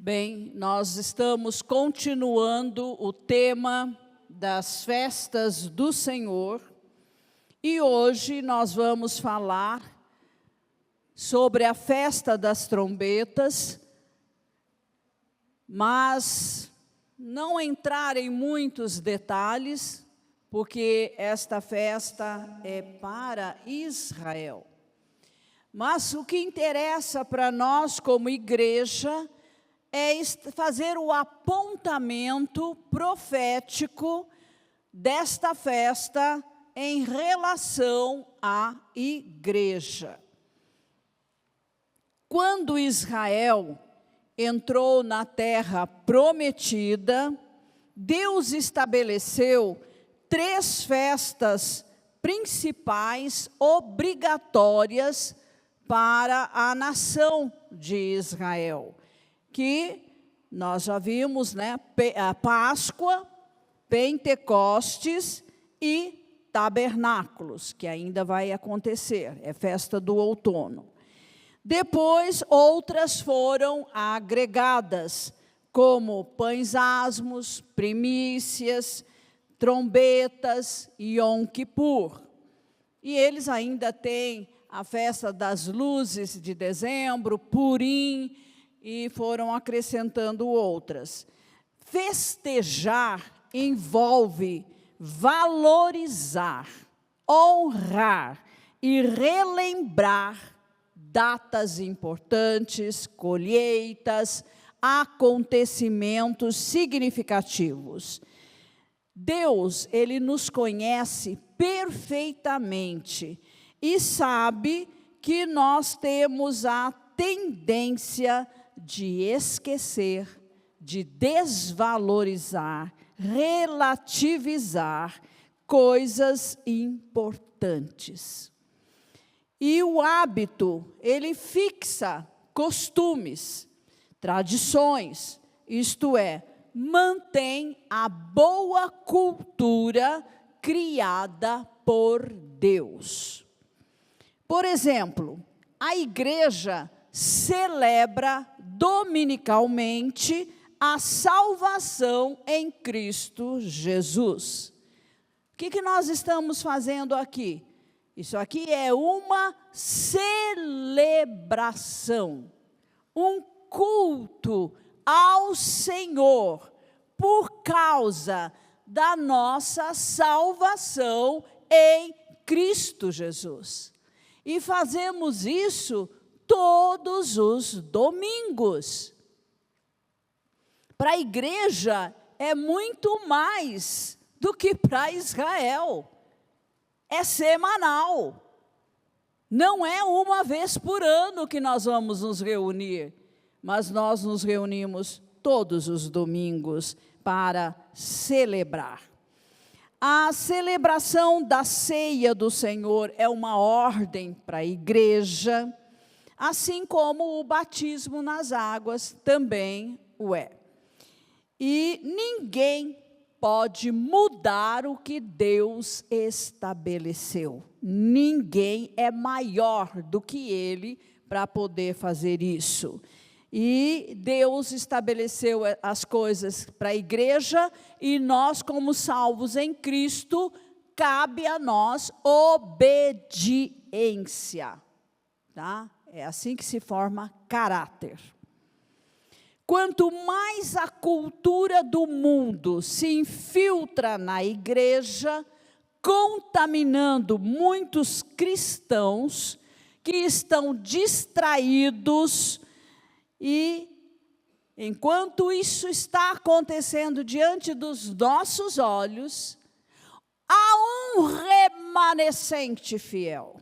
Bem, nós estamos continuando o tema das festas do Senhor e hoje nós vamos falar sobre a festa das trombetas, mas não entrar em muitos detalhes, porque esta festa é para Israel. Mas o que interessa para nós como igreja é fazer o apontamento profético desta festa em relação à igreja. Quando Israel entrou na terra prometida, Deus estabeleceu 3 festas principais obrigatórias para a nação de Israel, que nós já vimos, né? A Páscoa, Pentecostes e Tabernáculos, que ainda vai acontecer, é festa do outono. Depois, outras foram agregadas, como pães asmos, primícias, trombetas e Yom Kippur. E eles ainda têm a festa das luzes de dezembro, Purim, e foram acrescentando outras. Festejar envolve valorizar, honrar e relembrar datas importantes, colheitas, acontecimentos significativos. Deus, Ele nos conhece perfeitamente e sabe que nós temos a tendência de esquecer, de desvalorizar, relativizar coisas importantes. E o hábito, ele fixa costumes, tradições, isto é, mantém a boa cultura criada por Deus. Por exemplo, a igreja celebra dominicalmente a salvação em Cristo Jesus. O que nós estamos fazendo aqui? Isso aqui é uma celebração, um culto ao Senhor, por causa da nossa salvação em Cristo Jesus. E fazemos isso todos os domingos. Para a igreja é muito mais do que para Israel. É semanal. Não é uma vez por ano que nós vamos nos reunir, mas nós nos reunimos todos os domingos para celebrar. A celebração da ceia do Senhor é uma ordem para a igreja, assim como o batismo nas águas também o é. E ninguém pode mudar o que Deus estabeleceu. Ninguém é maior do que Ele para poder fazer isso. E Deus estabeleceu as coisas para a igreja e nós, como salvos em Cristo, cabe a nós obediência. Tá? É assim que se forma caráter. Quanto mais a cultura do mundo se infiltra na igreja, contaminando muitos cristãos que estão distraídos, e enquanto isso está acontecendo diante dos nossos olhos, há um remanescente fiel.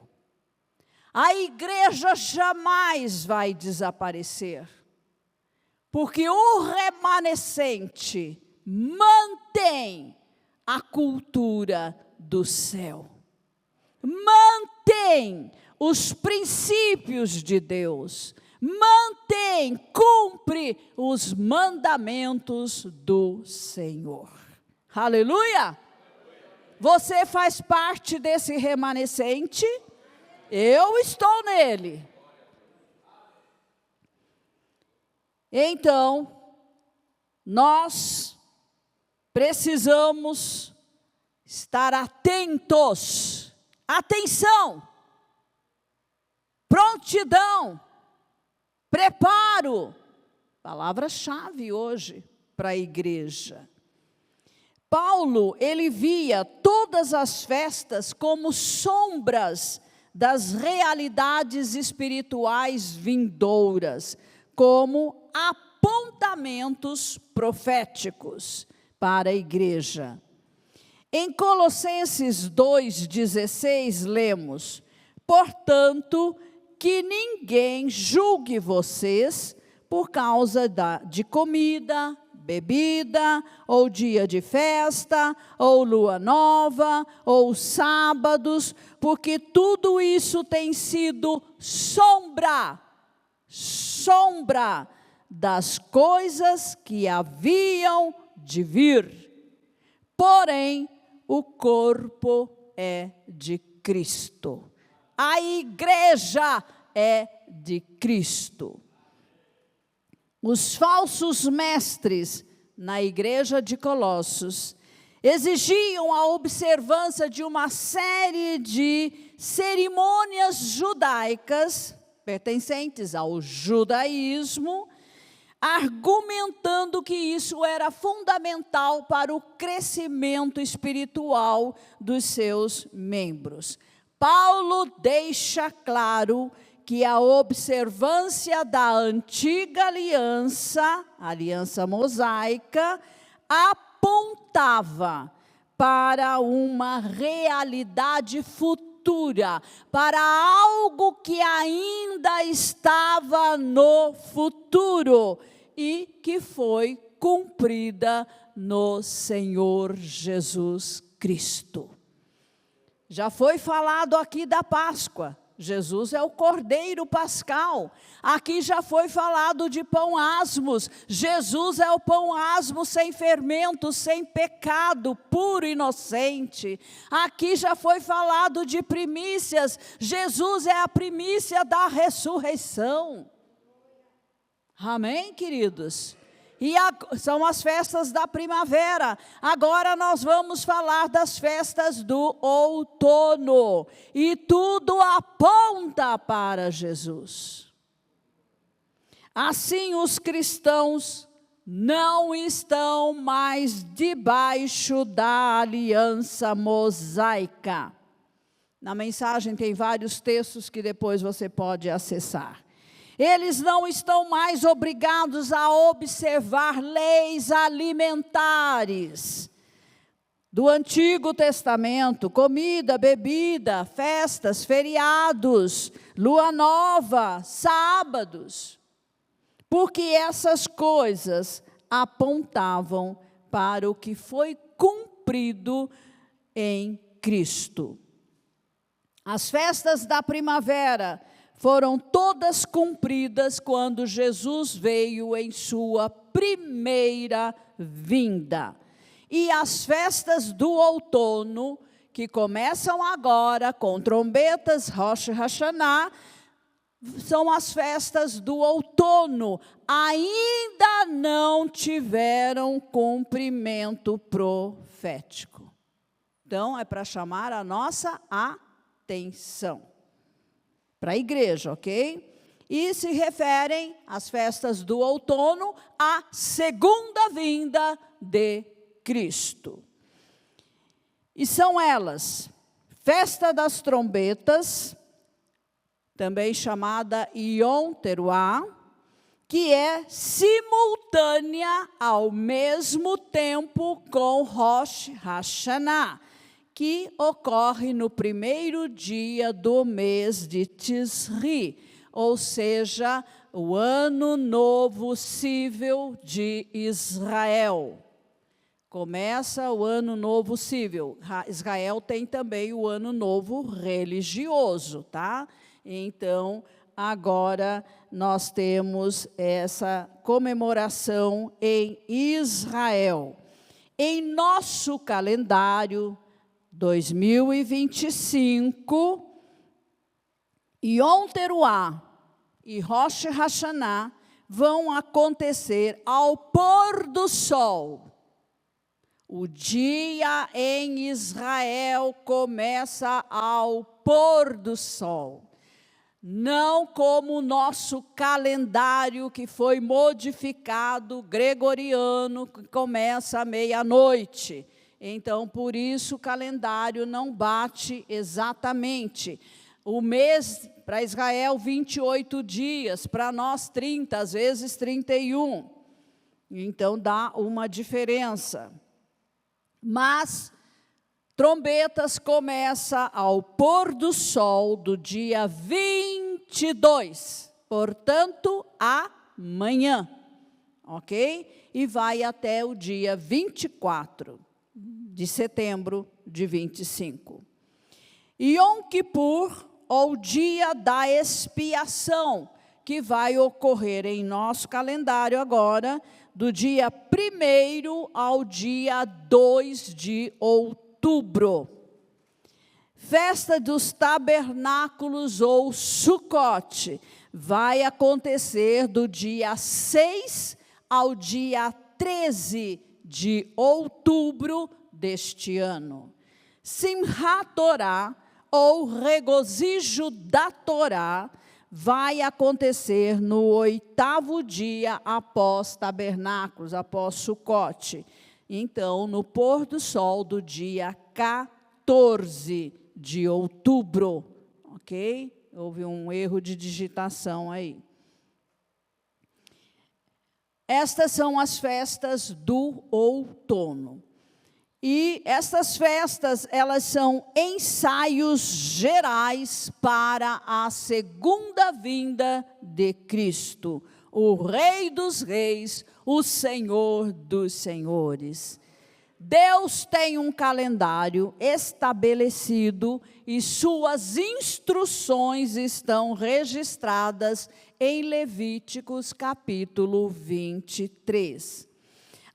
A igreja jamais vai desaparecer, porque o remanescente mantém a cultura do céu, mantém os princípios de Deus, mantém, cumpre os mandamentos do Senhor. Aleluia! Você faz parte desse remanescente? Amém. Eu estou nele. Então, nós precisamos estar atentos, atenção, prontidão, preparo, palavra-chave hoje para a igreja. Paulo, ele via todas as festas como sombras das realidades espirituais vindouras, como apontamentos proféticos para a igreja. Em Colossenses 2,16 lemos: portanto, que ninguém julgue vocês por causa de comida, bebida, ou dia de festa, ou lua nova, ou sábados, porque tudo isso tem sido sombra das coisas que haviam de vir. Porém, o corpo é de Cristo. A igreja é de Cristo. Os falsos mestres na igreja de Colossos exigiam a observância de uma série de cerimônias judaicas pertencentes ao judaísmo, argumentando que isso era fundamental para o crescimento espiritual dos seus membros. Paulo deixa claro que a observância da antiga aliança, a aliança mosaica, apontava para uma realidade futura, para algo que ainda estava no futuro e que foi cumprida no Senhor Jesus Cristo. Já foi falado aqui da Páscoa. Jesus é o Cordeiro Pascal. Aqui já foi falado de pão asmos. Jesus é o pão asmo sem fermento, sem pecado, puro e inocente. Aqui já foi falado de primícias. Jesus é a primícia da ressurreição. Amém, queridos? E são as festas da primavera. Agora nós vamos falar das festas do outono. E tudo aponta para Jesus. Assim, os cristãos não estão mais debaixo da aliança mosaica. Na mensagem tem vários textos que depois você pode acessar. Eles não estão mais obrigados a observar leis alimentares do Antigo Testamento, comida, bebida, festas, feriados, lua nova, sábados, porque essas coisas apontavam para o que foi cumprido em Cristo. As festas da primavera foram todas cumpridas quando Jesus veio em sua primeira vinda. E as festas do outono, que começam agora com trombetas, Rosh Hashanah, são as festas do outono, ainda não tiveram cumprimento profético. Então, é para chamar a nossa atenção. Para a igreja, ok? E se referem às festas do outono à segunda vinda de Cristo. E são elas: festa das trombetas, também chamada Yom Teruah, que é simultânea ao mesmo tempo com Rosh Hashanah, que ocorre no primeiro dia do mês de Tisri, ou seja, o ano novo civil de Israel. Começa o ano novo civil. Israel tem também o ano novo religioso, tá? Então, agora nós temos essa comemoração em Israel. Em nosso calendário 2025, Yom Teruah e Rosh Hashanah vão acontecer ao pôr do sol. O dia em Israel começa ao pôr do sol. Não como o nosso calendário que foi modificado, gregoriano, que começa à meia-noite. Então, por isso, o calendário não bate exatamente. O mês, para Israel, 28 dias, para nós 30, às vezes 31. Então, dá uma diferença. Mas, trombetas começa ao pôr do sol do dia 22, portanto, amanhã, ok? E vai até o dia 24 de setembro de 25. Yom Kippur, ou dia da expiação, que vai ocorrer em nosso calendário agora, do dia 1º ao dia 2 de outubro. Festa dos Tabernáculos ou Sucote vai acontecer do dia 6 ao dia 13 de outubro deste ano. Simchat Torá, ou regozijo da Torá, vai acontecer no 8º dia após Tabernáculos, após Sucote. Então, no pôr do sol do dia 14 de outubro, ok? Houve um erro de digitação aí. Estas são as festas do outono. E essas festas, elas são ensaios gerais para a segunda vinda de Cristo, o Rei dos Reis, o Senhor dos Senhores. Deus tem um calendário estabelecido e suas instruções estão registradas em Levíticos capítulo 23.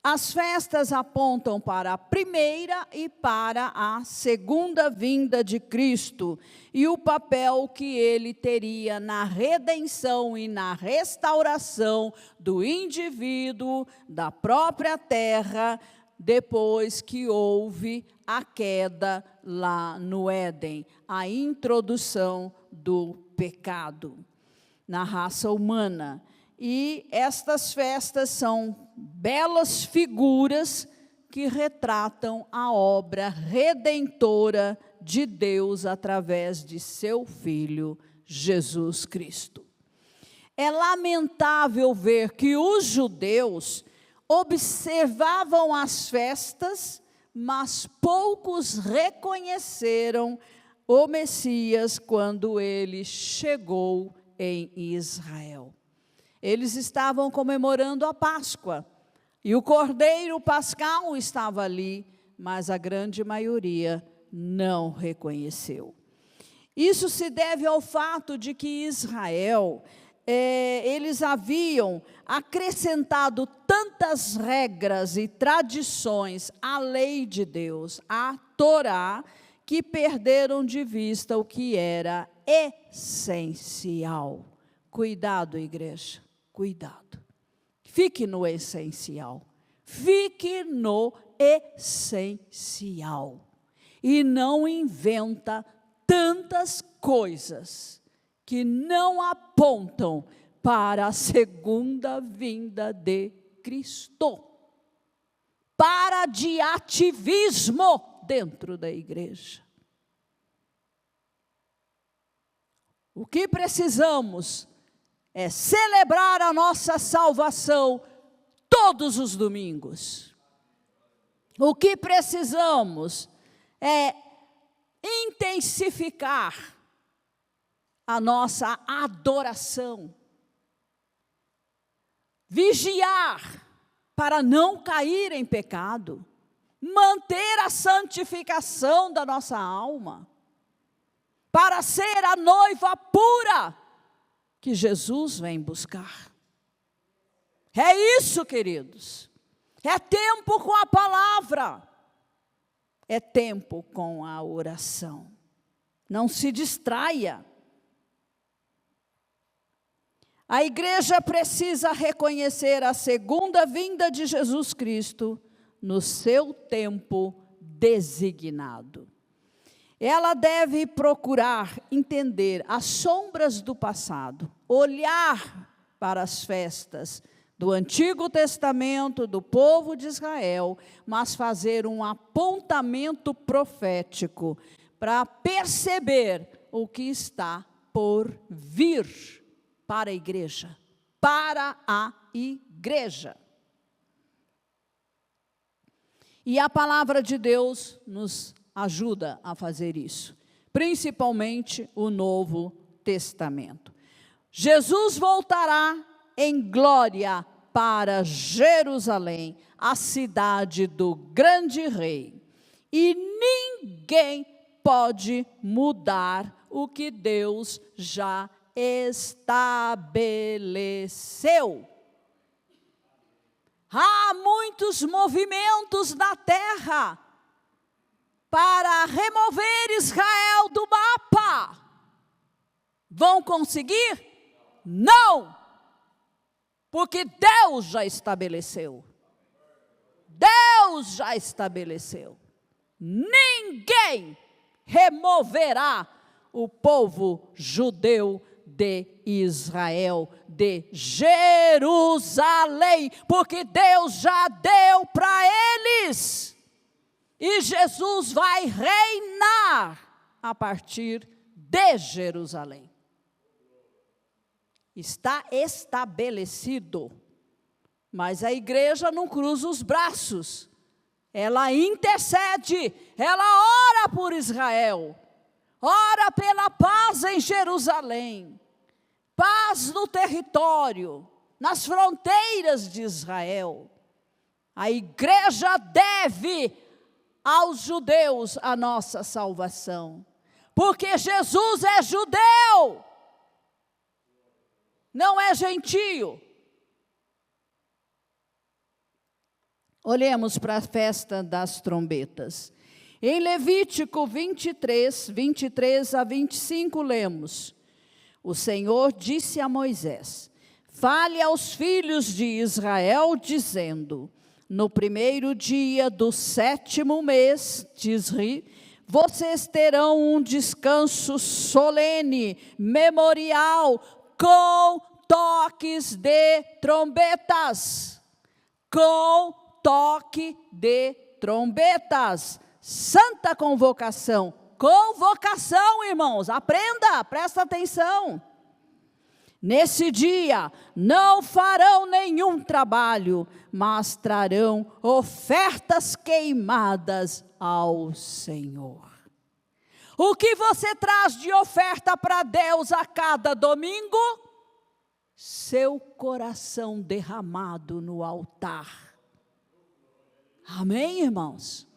As festas apontam para a primeira e para a segunda vinda de Cristo e o papel que ele teria na redenção e na restauração do indivíduo, da própria terra, depois que houve a queda lá no Éden, a introdução do pecado na raça humana. E estas festas são belas figuras que retratam a obra redentora de Deus através de seu Filho, Jesus Cristo. É lamentável ver que os judeus observavam as festas, mas poucos reconheceram o Messias quando ele chegou em Israel. Eles estavam comemorando a Páscoa, e o Cordeiro Pascal estava ali, mas a grande maioria não reconheceu. Isso se deve ao fato de que Israel, eles haviam acrescentado tantas regras e tradições à lei de Deus, à Torá, que perderam de vista o que era essencial. Cuidado, igreja. Cuidado, fique no essencial, fique no essencial, e não inventa tantas coisas que não apontam para a segunda vinda de Cristo. Para de ativismo dentro da igreja. O que precisamos é celebrar a nossa salvação todos os domingos. O que precisamos é intensificar a nossa adoração. Vigiar para não cair em pecado. Manter a santificação da nossa alma. Para ser a noiva pura que Jesus vem buscar. É isso, queridos. É tempo com a palavra. É tempo com a oração. Não se distraia. A igreja precisa reconhecer a segunda vinda de Jesus Cristo no seu tempo designado. Ela deve procurar entender as sombras do passado, olhar para as festas do Antigo Testamento, do povo de Israel, mas fazer um apontamento profético para perceber o que está por vir para a igreja, para a igreja. E a palavra de Deus nos ajuda a fazer isso, principalmente o Novo Testamento. Jesus voltará em glória para Jerusalém, a cidade do grande rei. E ninguém pode mudar o que Deus já estabeleceu. Há muitos movimentos na terra para remover Israel do mapa. Vão conseguir? Não! Porque Deus já estabeleceu. Deus já estabeleceu. Ninguém removerá o povo judeu de Israel, de Jerusalém, porque Deus já deu para eles. E Jesus vai reinar a partir de Jerusalém. Está estabelecido. Mas a igreja não cruza os braços. Ela intercede, ela ora por Israel. Ora pela paz em Jerusalém. Paz no território, nas fronteiras de Israel. A igreja deve aos judeus a nossa salvação. Porque Jesus é judeu. Não é gentio. Olhemos para a festa das trombetas. Em Levítico 23, 23 a 25, lemos: o Senhor disse a Moisés: fale aos filhos de Israel, dizendo: no primeiro dia do 7º mês, Tisri, vocês terão um descanso solene, memorial, com toques de trombetas. Com toque de trombetas. Santa convocação. Convocação, irmãos. Aprenda, presta atenção. Nesse dia, não farão nenhum trabalho, mas trarão ofertas queimadas ao Senhor. O que você traz de oferta para Deus a cada domingo? Seu coração derramado no altar. Amém, irmãos?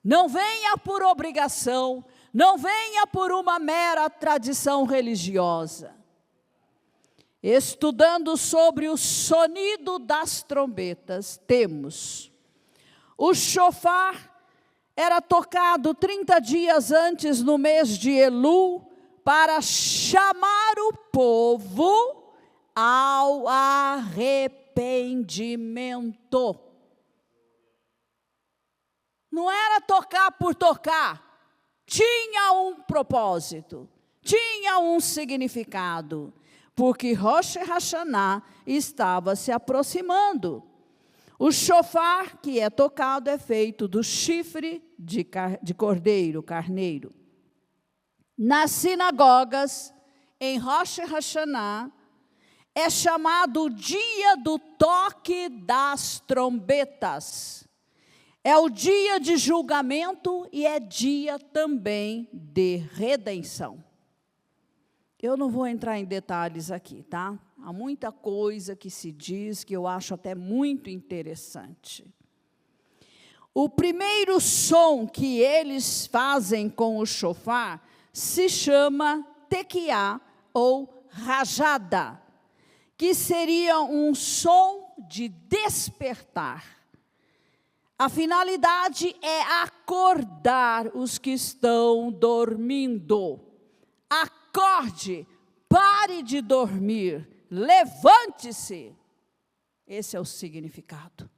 Não venha por obrigação, não venha por uma mera tradição religiosa. Estudando sobre o sonido das trombetas, temos: o shofar era tocado 30 dias antes, no mês de Elul, para chamar o povo ao arrependimento. Não era tocar por tocar, tinha um propósito, tinha um significado, porque Rosh Hashanah estava se aproximando. O shofar que é tocado é feito do chifre de cordeiro, carneiro. Nas sinagogas, em Rosh Hashanah, é chamado o dia do toque das trombetas. É o dia de julgamento e é dia também de redenção. Eu não vou entrar em detalhes aqui, tá? Há muita coisa que se diz que eu acho até muito interessante. O primeiro som que eles fazem com o shofar se chama tequiá ou rajada, que seria um som de despertar. A finalidade é acordar os que estão dormindo. Acorde, pare de dormir, levante-se. Esse é o significado.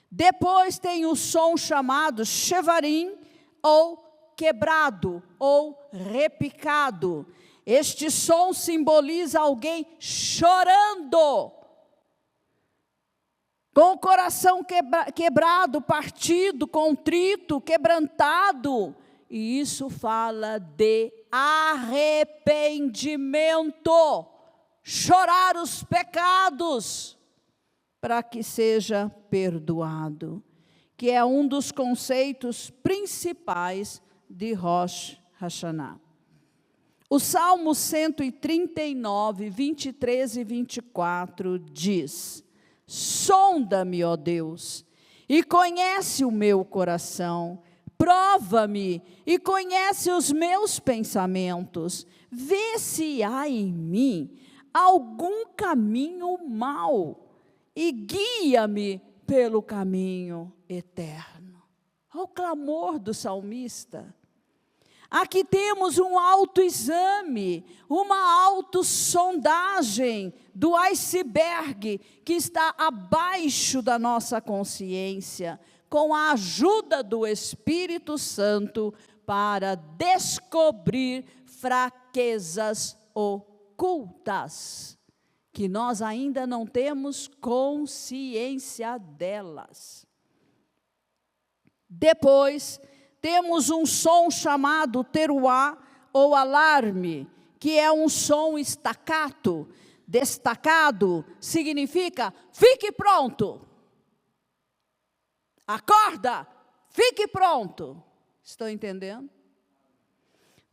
Depois tem o som chamado shevarim, ou quebrado, ou repicado. Este som simboliza alguém chorando, com o coração quebrado, partido, contrito, quebrantado. E isso fala de arrependimento, chorar os pecados, para que seja perdoado, que é um dos conceitos principais de Rosh Hashanah. O Salmo 139, 23 e 24 diz: sonda-me, ó Deus, e conhece o meu coração, prova-me e conhece os meus pensamentos, vê se há em mim algum caminho mau e guia-me pelo caminho eterno. Olha o clamor do salmista. Aqui temos um autoexame, uma autossondagem do iceberg que está abaixo da nossa consciência, com a ajuda do Espírito Santo para descobrir fraquezas ocultas, que nós ainda não temos consciência delas. Depois, temos um som chamado teruá, ou alarme, que é um som estacato, destacado, significa, fique pronto. Acorda, fique pronto. Estão entendendo?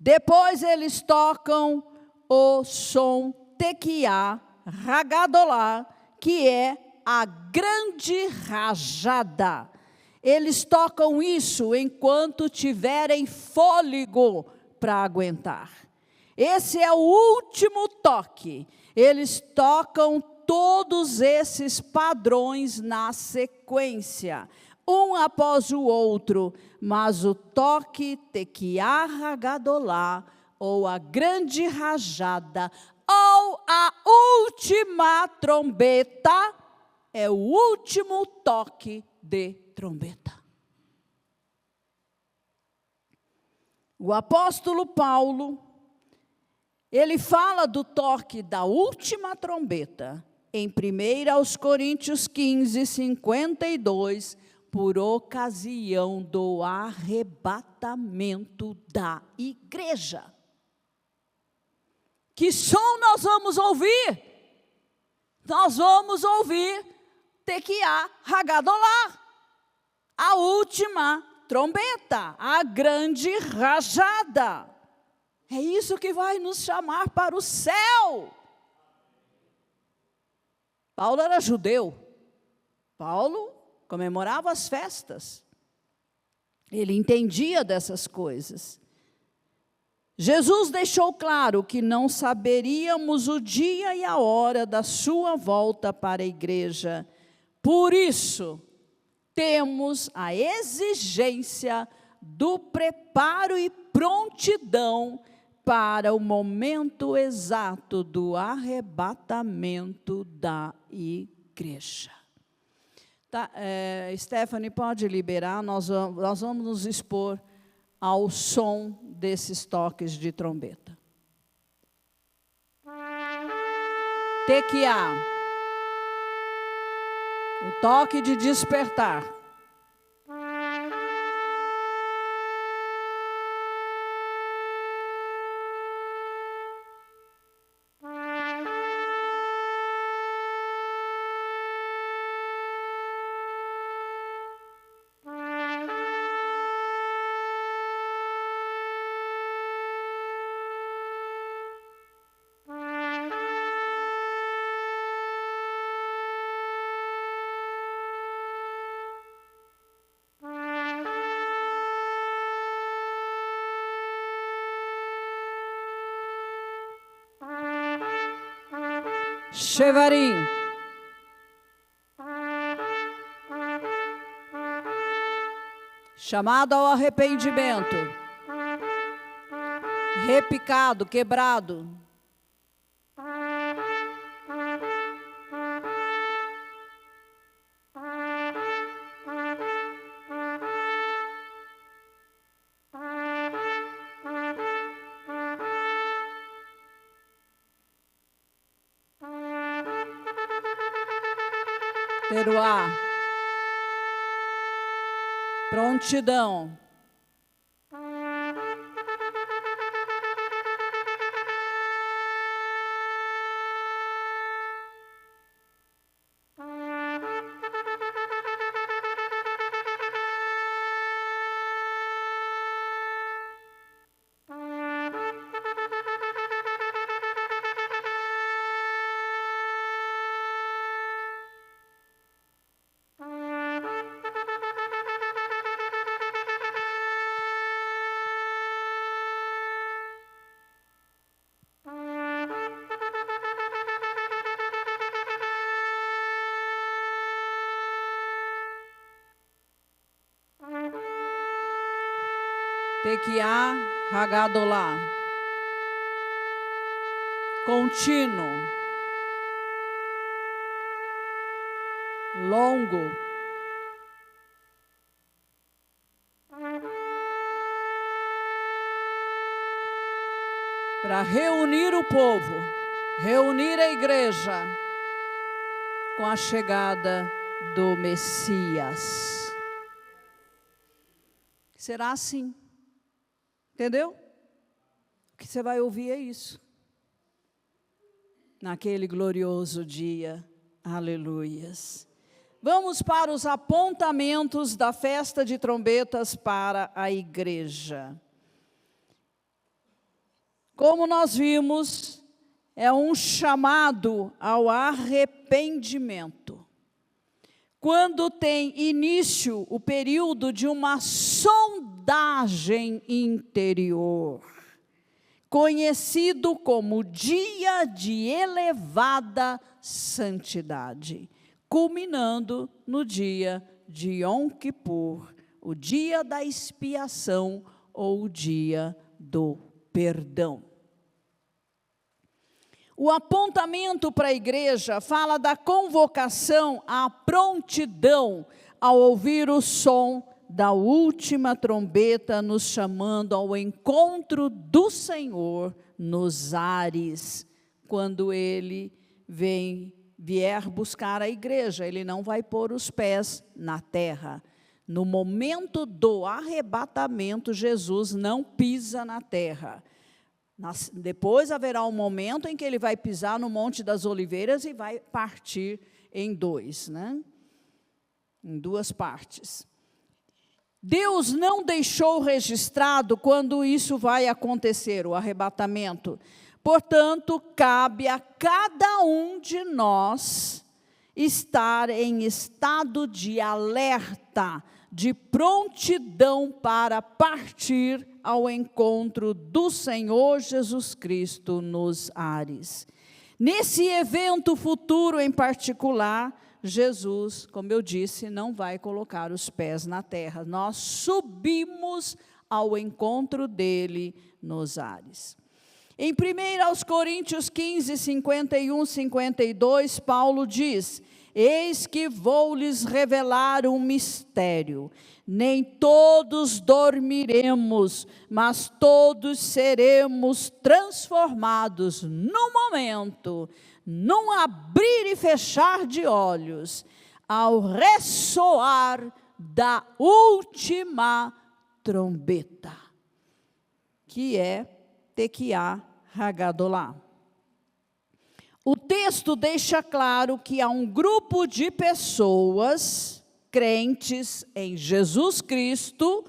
Depois eles tocam o som tequiá, ragadolá, que é a grande rajada. Eles tocam isso enquanto tiverem fôlego para aguentar. Esse é o último toque. Eles tocam todos esses padrões na sequência, um após o outro, mas o toque tequiá ragadolá, ou a grande rajada, ou a última trombeta, é o último toque de trombeta. O apóstolo Paulo, ele fala do toque da última trombeta, em 1 Coríntios 15, 52, por ocasião do arrebatamento da igreja. Que som nós vamos ouvir? Nós vamos ouvir tequiá ragadolá, a última trombeta, a grande rajada. É isso que vai nos chamar para o céu. Paulo era judeu. Paulo comemorava as festas. Ele entendia dessas coisas. Jesus deixou claro que não saberíamos o dia e a hora da sua volta para a igreja. Por isso, temos a exigência do preparo e prontidão para o momento exato do arrebatamento da igreja. Tá, Stephanie, pode liberar, nós vamos nos expor ao som desses toques de trombeta. Tequiá, o toque de despertar. Shevarim. Chamado ao arrependimento. Repicado, quebrado. Teruá. Prontidão. Tequiá, Hagadolá. Contínuo. Longo. Para reunir o povo, reunir a igreja com a chegada do Messias. Será assim. Entendeu? O que você vai ouvir é isso. Naquele glorioso dia. Aleluias. Vamos para os apontamentos da festa de trombetas para a igreja. Como nós vimos, é um chamado ao arrependimento. Quando tem início o período de uma sondagem interior, conhecido como dia de elevada santidade, culminando no dia de Yom Kippur, o dia da expiação ou o dia do perdão. O apontamento para a igreja fala da convocação à prontidão ao ouvir o som da última trombeta, nos chamando ao encontro do Senhor nos ares. Quando Ele vier buscar a igreja, Ele não vai pôr os pés na terra. No momento do arrebatamento, Jesus não pisa na terra. Depois haverá um momento em que ele vai pisar no Monte das Oliveiras e vai partir em dois, né? Em duas partes. Deus não deixou registrado quando isso vai acontecer, o arrebatamento. Portanto, cabe a cada um de nós estar em estado de alerta, de prontidão para partir ao encontro do Senhor Jesus Cristo nos ares. Nesse evento futuro em particular, Jesus, como eu disse, não vai colocar os pés na terra. Nós subimos ao encontro dele nos ares. Em 1 Coríntios 15, 51, 52, Paulo diz: eis que vou lhes revelar um mistério. Nem todos dormiremos, mas todos seremos transformados num momento, num abrir e fechar de olhos, ao ressoar da última trombeta, que é Tequiá Hagadolá. O texto deixa claro que há um grupo de pessoas, crentes em Jesus Cristo,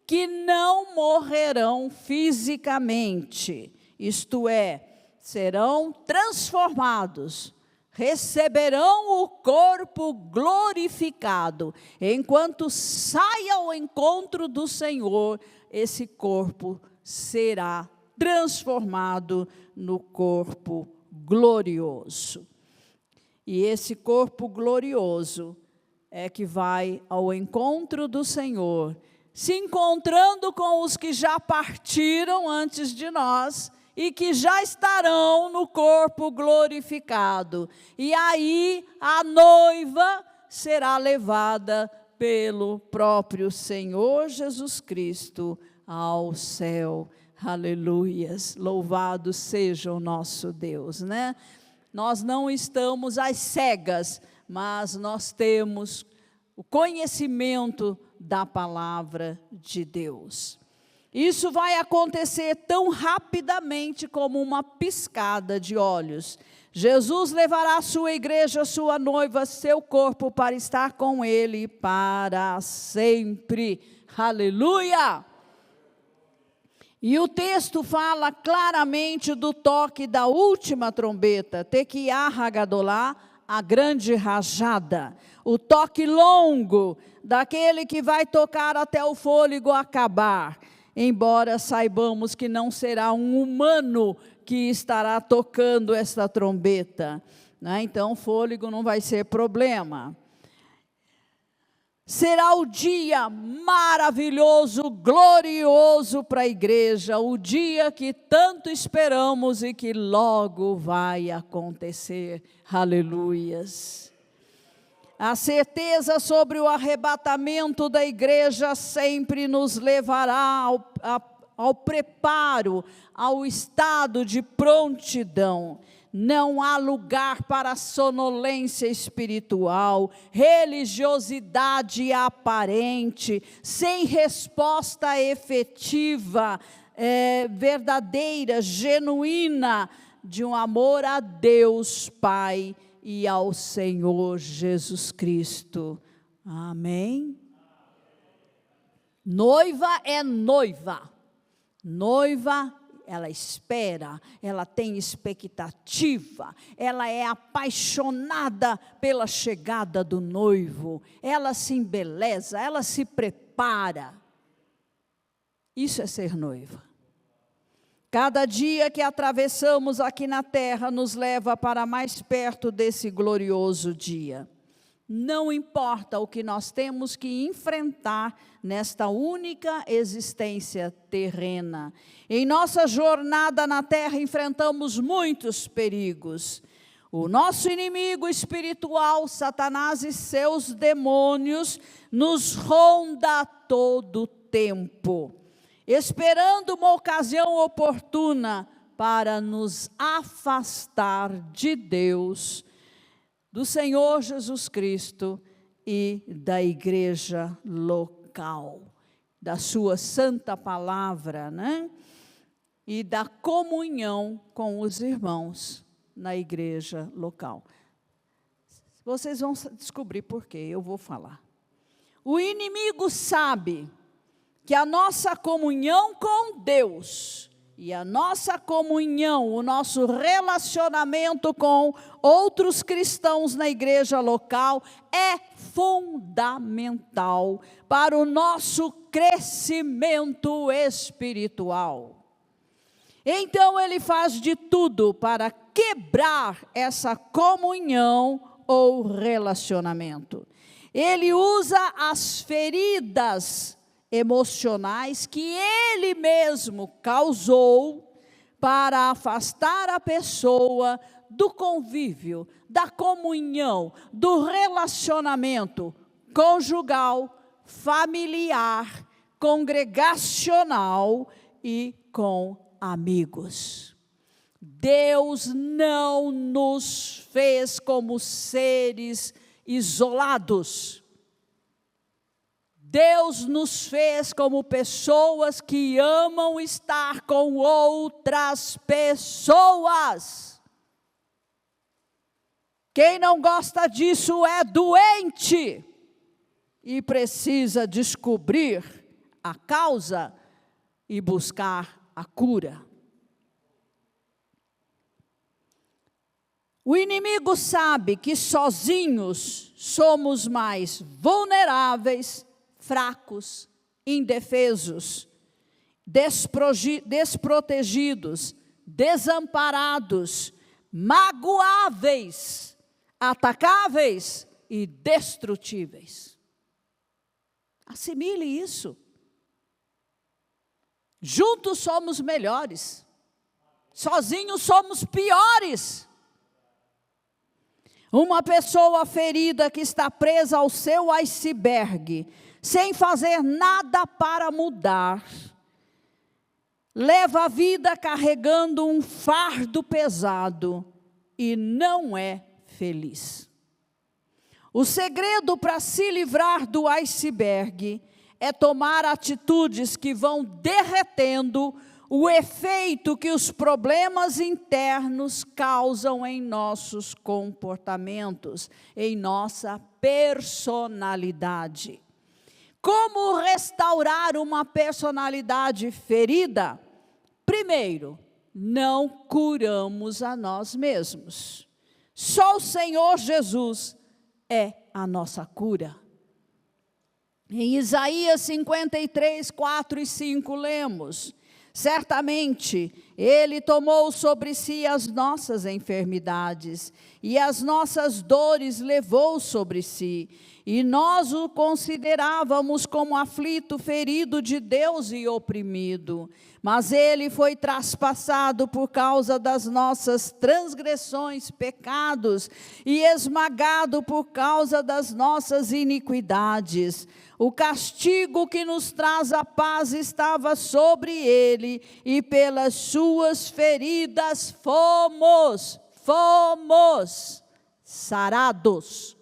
que não morrerão fisicamente, isto é, serão transformados, receberão o corpo glorificado. Enquanto sai ao encontro do Senhor, esse corpo será transformado no corpo glorioso. E esse corpo glorioso é que vai ao encontro do Senhor, se encontrando com os que já partiram antes de nós e que já estarão no corpo glorificado. E aí a noiva será levada pelo próprio Senhor Jesus Cristo ao céu. Aleluias, louvado seja o nosso Deus, né? Nós não estamos às cegas, mas nós temos o conhecimento da palavra de Deus. Isso vai acontecer tão rapidamente como uma piscada de olhos. Jesus levará a sua igreja, a sua noiva, seu corpo, para estar com ele para sempre. Aleluia! E o texto fala claramente do toque da última trombeta, Tequiá Hagadolá, a grande rajada. O toque longo, daquele que vai tocar até o fôlego acabar. Embora saibamos que não será um humano que estará tocando esta trombeta, né? Então o fôlego não vai ser problema. Será o dia maravilhoso, glorioso para a igreja, o dia que tanto esperamos e que logo vai acontecer. Aleluias. A certeza sobre o arrebatamento da igreja sempre nos levará ao preparo, ao estado de prontidão. Não há lugar para sonolência espiritual, religiosidade aparente, sem resposta efetiva, verdadeira, genuína, de um amor a Deus Pai e ao Senhor Jesus Cristo. Amém? Noiva é noiva. Noiva, ela espera, ela tem expectativa, ela é apaixonada pela chegada do noivo, ela se embeleza, ela se prepara. Isso é ser noiva. Cada dia que atravessamos aqui na terra nos leva para mais perto desse glorioso dia. Não importa o que nós temos que enfrentar nesta única existência terrena. Em nossa jornada na terra enfrentamos muitos perigos. O nosso inimigo espiritual, Satanás e seus demônios, nos ronda a todo tempo, esperando uma ocasião oportuna para nos afastar de Deus, do Senhor Jesus Cristo e da igreja local, da sua santa palavra, né? E da comunhão com os irmãos na igreja local. Vocês vão descobrir por quê, eu vou falar. O inimigo sabe que a nossa comunhão com Deus e a nossa comunhão, o nosso relacionamento com outros cristãos na igreja local é fundamental para o nosso crescimento espiritual. Então ele faz de tudo para quebrar essa comunhão ou relacionamento. Ele usa as feridas emocionais que ele mesmo causou para afastar a pessoa do convívio, da comunhão, do relacionamento conjugal, familiar, congregacional e com amigos. Deus não nos fez como seres isolados. Deus nos fez como pessoas que amam estar com outras pessoas. Quem não gosta disso é doente e precisa descobrir a causa e buscar a cura. O inimigo sabe que sozinhos somos mais vulneráveis, fracos, indefesos, desprotegidos, desamparados, magoáveis, atacáveis e destrutíveis. Assimile isso. Juntos somos melhores, sozinhos somos piores. Uma pessoa ferida que está presa ao seu iceberg, sem fazer nada para mudar, leva a vida carregando um fardo pesado e não é feliz. O segredo para se livrar do iceberg é tomar atitudes que vão derretendo o efeito que os problemas internos causam em nossos comportamentos, em nossa personalidade. Como restaurar uma personalidade ferida? Primeiro, não curamos a nós mesmos. Só o Senhor Jesus é a nossa cura. Em Isaías 53, 4 e 5 lemos: certamente Ele tomou sobre si as nossas enfermidades e as nossas dores levou sobre si, e nós o considerávamos como aflito, ferido de Deus e oprimido. Mas Ele foi traspassado por causa das nossas transgressões, pecados, e esmagado por causa das nossas iniquidades. O castigo que nos traz a paz estava sobre Ele, e pelas suas feridas fomos sarados.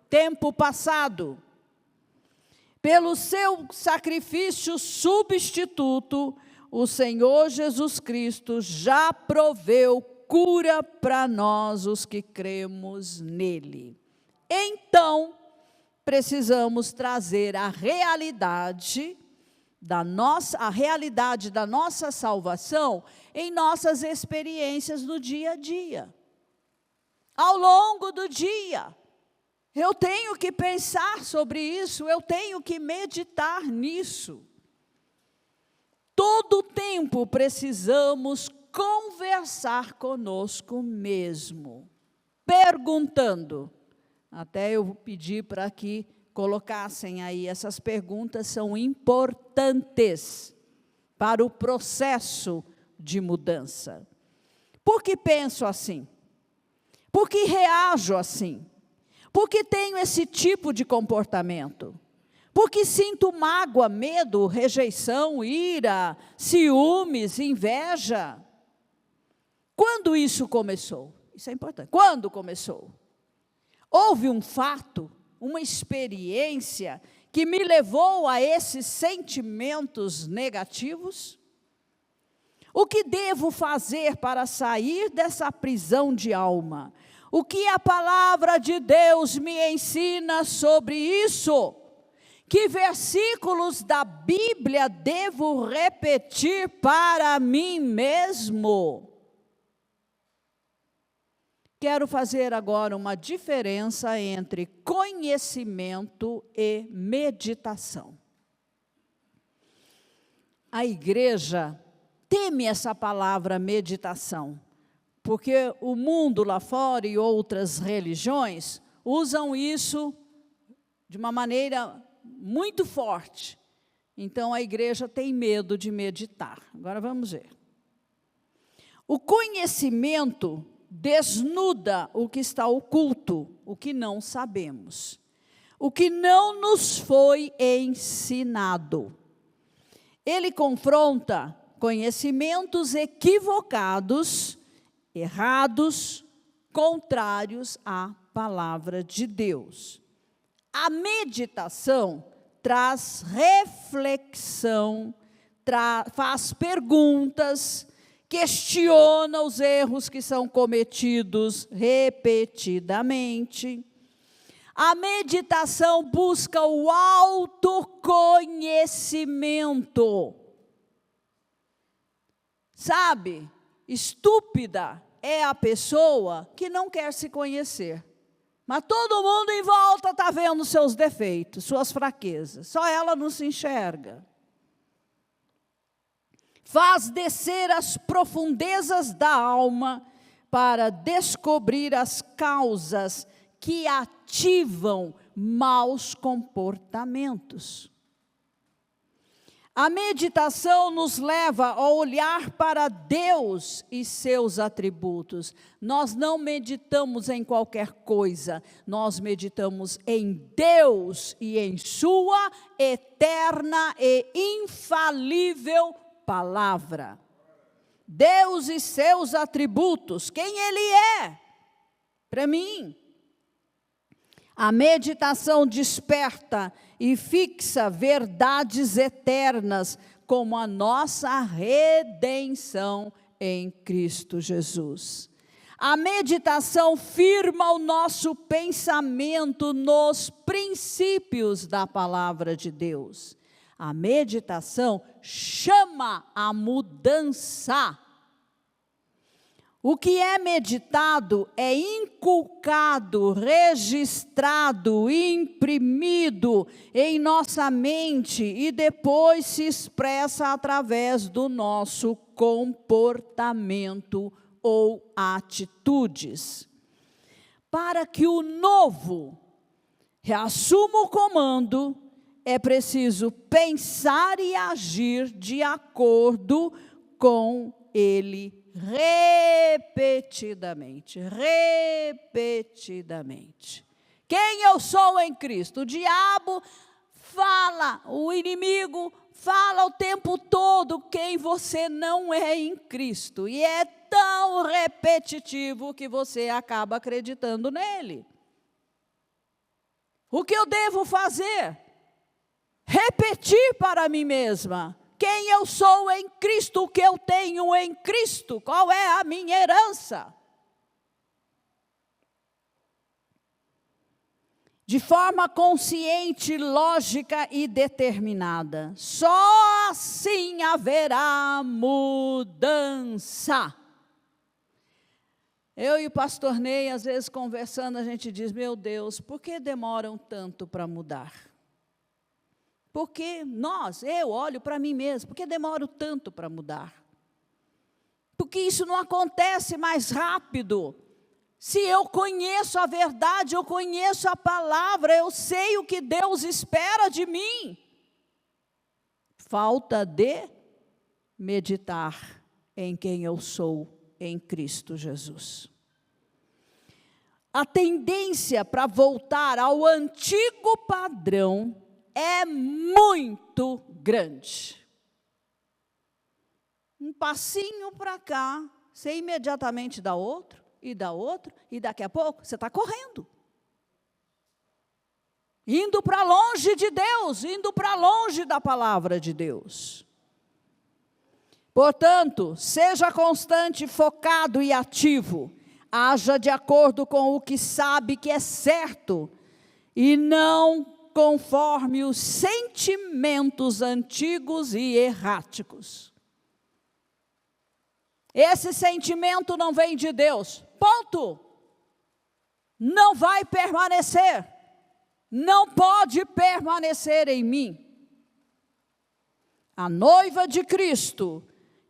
Tempo passado. Pelo seu sacrifício substituto, o Senhor Jesus Cristo já proveu cura para nós, os que cremos nele. Então, precisamos trazer a realidade da nossa salvação em nossas experiências no dia a dia. Ao longo do dia, eu tenho que pensar sobre isso, eu tenho que meditar nisso. Todo o tempo precisamos conversar conosco mesmo, perguntando. Até eu pedi para que colocassem aí, essas perguntas são importantes para o processo de mudança. Por que penso assim? Por que reajo assim? Por que tenho esse tipo de comportamento? Por que sinto mágoa, medo, rejeição, ira, ciúmes, inveja? Quando isso começou? Isso é importante. Quando começou? Houve um fato, uma experiência que me levou a esses sentimentos negativos? O que devo fazer para sair dessa prisão de alma? O que a palavra de Deus me ensina sobre isso? Que versículos da Bíblia devo repetir para mim mesmo? Quero fazer agora uma diferença entre conhecimento e meditação. A igreja teme essa palavra meditação, porque o mundo lá fora e outras religiões usam isso de uma maneira muito forte. Então a igreja tem medo de meditar. Agora vamos ver. O conhecimento desnuda o que está oculto, o que não sabemos, o que não nos foi ensinado. Ele confronta conhecimentos equivocados, errados, contrários à palavra de Deus. A meditação traz reflexão, faz perguntas, questiona os erros que são cometidos repetidamente. A meditação busca o autoconhecimento. Sabe, estúpida é a pessoa que não quer se conhecer. Mas todo mundo em volta está vendo seus defeitos, suas fraquezas. Só ela não se enxerga. Faz descer as profundezas da alma para descobrir as causas que ativam maus comportamentos. A meditação nos leva a olhar para Deus e seus atributos. Nós não meditamos em qualquer coisa, nós meditamos em Deus e em sua eterna e infalível palavra. Deus e seus atributos, quem Ele é, para mim. A meditação desperta e fixa verdades eternas, como a nossa redenção em Cristo Jesus. A meditação firma o nosso pensamento nos princípios da palavra de Deus. A meditação chama a mudança. O que é meditado é inculcado, registrado, imprimido em nossa mente e depois se expressa através do nosso comportamento ou atitudes. Para que o novo reassuma o comando, é preciso pensar e agir de acordo com ele repetidamente. Quem eu sou em Cristo? O diabo fala, o inimigo fala o tempo todo quem você não é em Cristo. E é tão repetitivo que você acaba acreditando nele. O que eu devo fazer? Repetir para mim mesma quem eu sou em Cristo, o que eu tenho em Cristo, qual é a minha herança. De forma consciente, lógica e determinada. Só assim haverá mudança. Eu e o pastor Ney, às vezes conversando, a gente diz, meu Deus, por que demoram tanto para mudar? Porque eu olho para mim mesmo, por que demoro tanto para mudar? Porque isso não acontece mais rápido. Se eu conheço a verdade, eu conheço a palavra, eu sei o que Deus espera de mim. Falta de meditar em quem eu sou em Cristo Jesus. A tendência para voltar ao antigo padrão é muito grande. Um passinho para cá, você imediatamente dá outro, e daqui a pouco você está correndo. Indo para longe de Deus, indo para longe da palavra de Deus. Portanto, seja constante, focado e ativo. Haja de acordo com o que sabe que é certo, e não conforme os sentimentos antigos e erráticos. Esse sentimento não vem de Deus, ponto. Não vai permanecer, não pode permanecer em mim. A noiva de Cristo,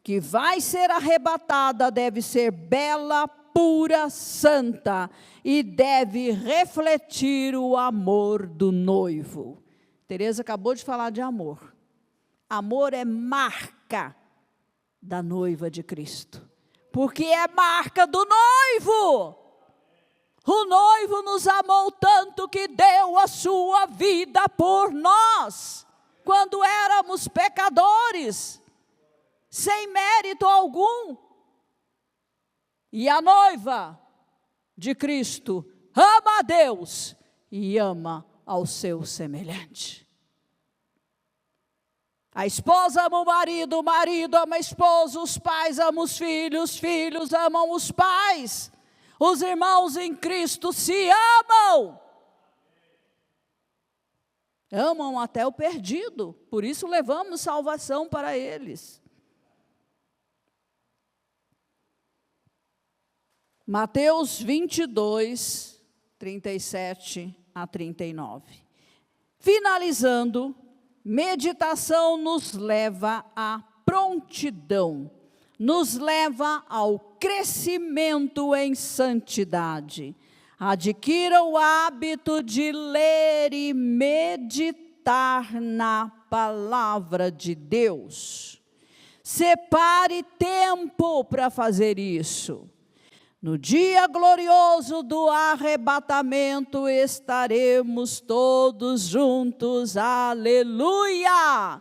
que vai ser arrebatada, deve ser bela, pura, santa, e deve refletir o amor do noivo. Tereza acabou de falar de amor. Amor é marca da noiva de Cristo, porque é marca do noivo. O noivo nos amou tanto que deu a sua vida por nós, quando éramos pecadores, sem mérito algum. E a noiva de Cristo ama a Deus e ama ao seu semelhante. A esposa ama o marido ama a esposa, os pais amam os filhos amam os pais. Os irmãos em Cristo se amam. Amam até o perdido, por isso levamos salvação para eles. Mateus 22, 37 a 39. Finalizando, meditação nos leva à prontidão, nos leva ao crescimento em santidade. Adquira o hábito de ler e meditar na palavra de Deus. Separe tempo para fazer isso. No dia glorioso do arrebatamento estaremos todos juntos, aleluia!